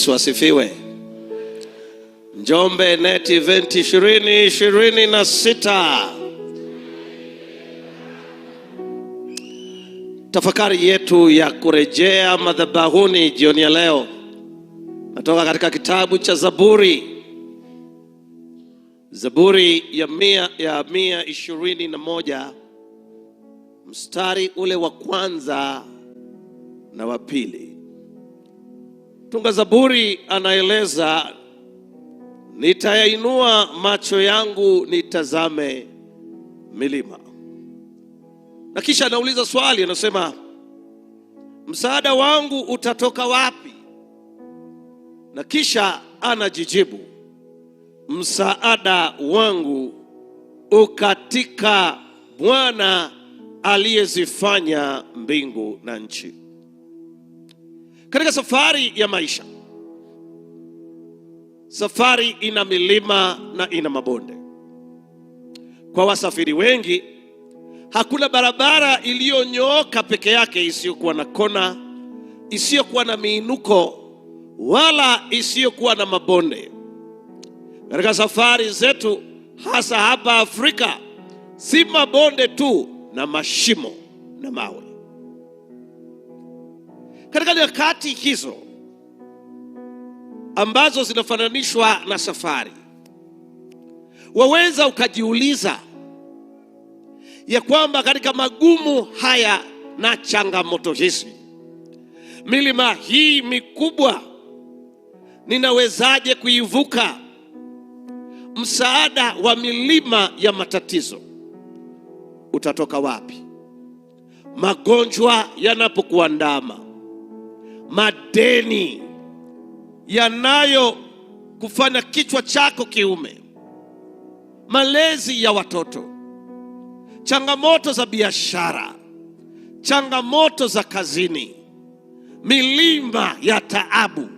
Yesu asifiwe. Njombe Net Event 2026. Tafakari yetu ya kurejea madhabahuni jioni ya leo natoka katika kitabu cha Zaburi. Zaburi ya 121 mstari ule wa kwanza na wa pili. Tunga Zaburi anaeleza, nitayainua macho yangu nitazame milima. Na kisha anauliza swali, anasema msaada wangu utatoka wapi? Na kisha anajijibu, msaada wangu ukatika Bwana aliyezifanya mbingu na nchi. Katika safari ya maisha, safari ina milima na ina mabonde. Kwa wasafiri wengi, hakuna barabara iliyonyooka peke yake isiyokuwa na kona, isiyokuwa na miinuko, wala isiyokuwa na mabonde. Katika safari zetu, hasa hapa Afrika, si mabonde tu na mashimo na mawe. Katika nyakati hizo ambazo zinafananishwa na safari, waweza ukajiuliza ya kwamba katika magumu haya na changamoto hizi, milima hii mikubwa ninawezaje kuivuka? Msaada wa milima ya matatizo utatoka wapi? Magonjwa yanapokuandama, madeni yanayo kufanya kichwa chako kiume, malezi ya watoto, changamoto za biashara, changamoto za kazini, milima ya taabu,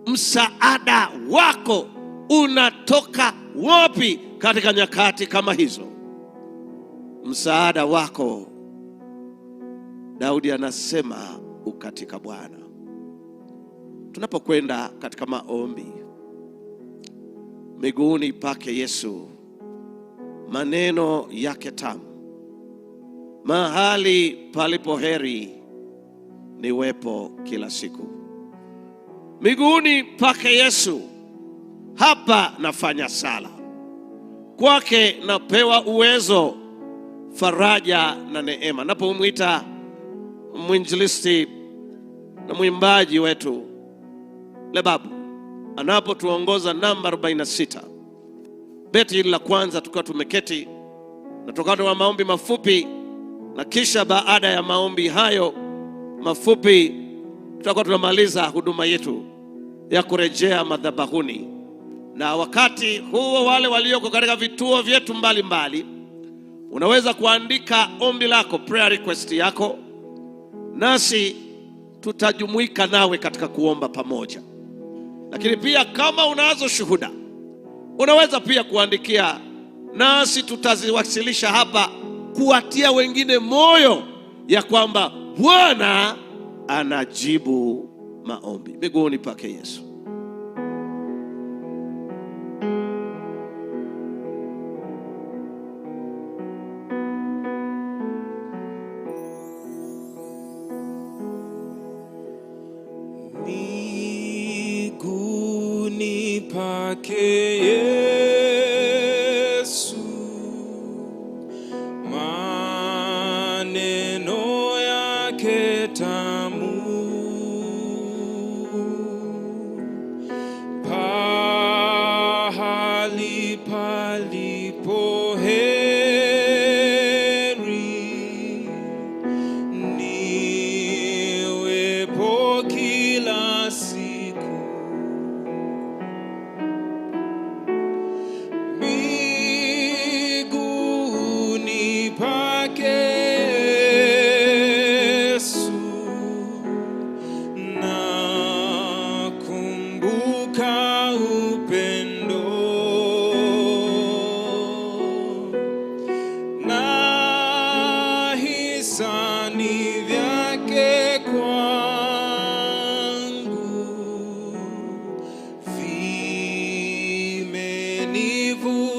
msaada wako unatoka wapi katika nyakati kama hizo? Msaada wako, Daudi anasema, ukatika Bwana. Tunapokwenda katika maombi, miguuni pake Yesu, maneno yake tamu, mahali palipo heri niwepo kila siku. Miguuni pake Yesu, hapa nafanya sala. Kwake napewa uwezo, faraja na neema. Napomwita mwinjilisti na mwimbaji wetu Lebabu anapotuongoza namba 46, beti hili la kwanza, tukiwa tumeketi na tukatoa maombi mafupi, na kisha baada ya maombi hayo mafupi tutakuwa tunamaliza huduma yetu ya kurejea madhabahuni. Na wakati huo, wale walioko katika vituo vyetu mbalimbali, unaweza kuandika ombi lako, prayer request yako, nasi tutajumuika nawe katika kuomba pamoja. Lakini pia kama unazo shuhuda, unaweza pia kuandikia, nasi tutaziwasilisha hapa kuwatia wengine moyo ya kwamba Bwana anajibu maombi. Miguuni pake Yesu. Miguuni pake Yesu, maneno yake tamu, pahali palipo heri niwepo kila siku.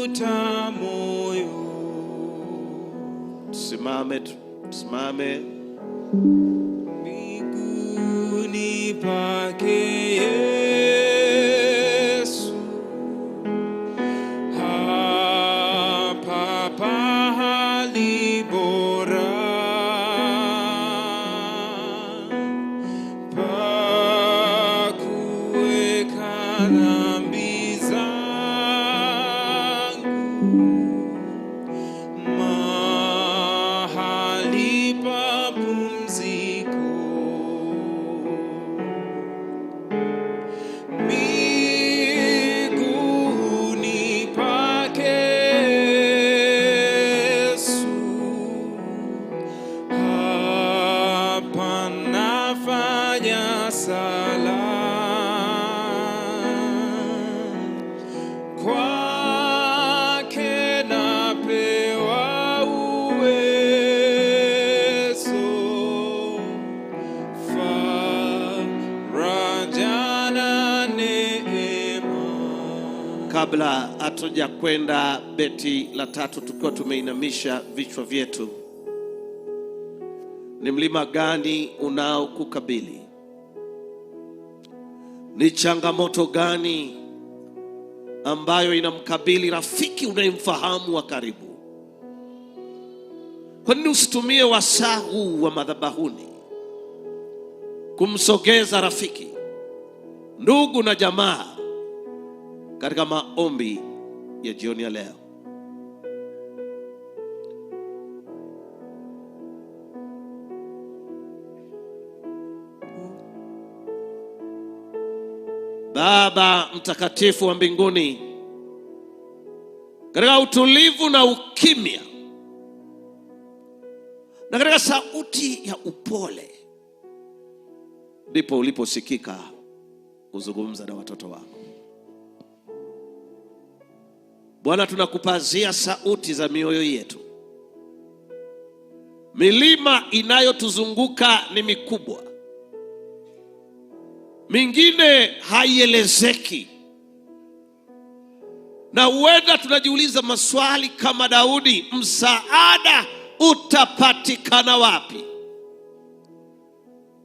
kuvuta moyo. Tusimame. Miguuni pake Yesu, hapa pahali bora pa kuweka dhambi zangu, mahali pa pumziko. Miguuni pake Yesu, hapa nafanya sala, kwake napewa uwezo, faraja na neema. Kabla hatuja kwenda beti la 3 tukiwa tumeinamisha vichwa vyetu, ni mlima gani unaokukabili? Ni changamoto gani ambayo inamkabili rafiki unayemfahamu wa karibu? Kwa nini usitumie wasaa huu wa madhabahuni kumsogeza rafiki, ndugu na jamaa katika maombi ya jioni ya leo? Baba mtakatifu wa mbinguni, katika utulivu na ukimya na katika sauti ya upole, ndipo uliposikika kuzungumza na watoto wako. Bwana, tunakupazia sauti za mioyo yetu. Milima inayotuzunguka ni mikubwa, mingine haielezeki, na huenda tunajiuliza maswali kama Daudi, msaada utapatikana wapi?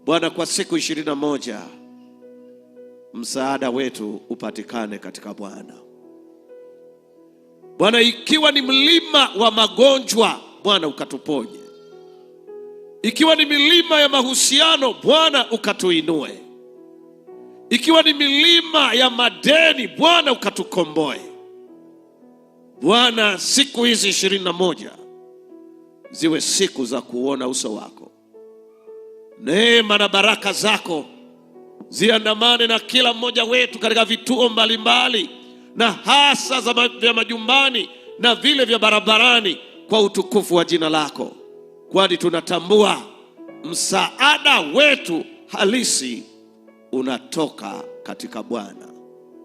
Bwana, kwa siku 21 msaada wetu upatikane katika Bwana. Bwana, ikiwa ni mlima wa magonjwa, Bwana ukatuponye. Ikiwa ni milima ya mahusiano, Bwana ukatuinue. Ikiwa ni milima ya madeni, Bwana ukatukomboe. Bwana, siku hizi 21 ziwe siku za kuona uso wako. Neema na baraka zako ziandamane na kila mmoja wetu katika vituo mbalimbali, na hasa vya majumbani na vile vya barabarani, kwa utukufu wa jina lako, kwani tunatambua msaada wetu halisi unatoka katika Bwana,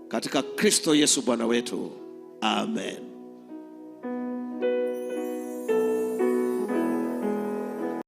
katika Kristo Yesu Bwana wetu. Amen.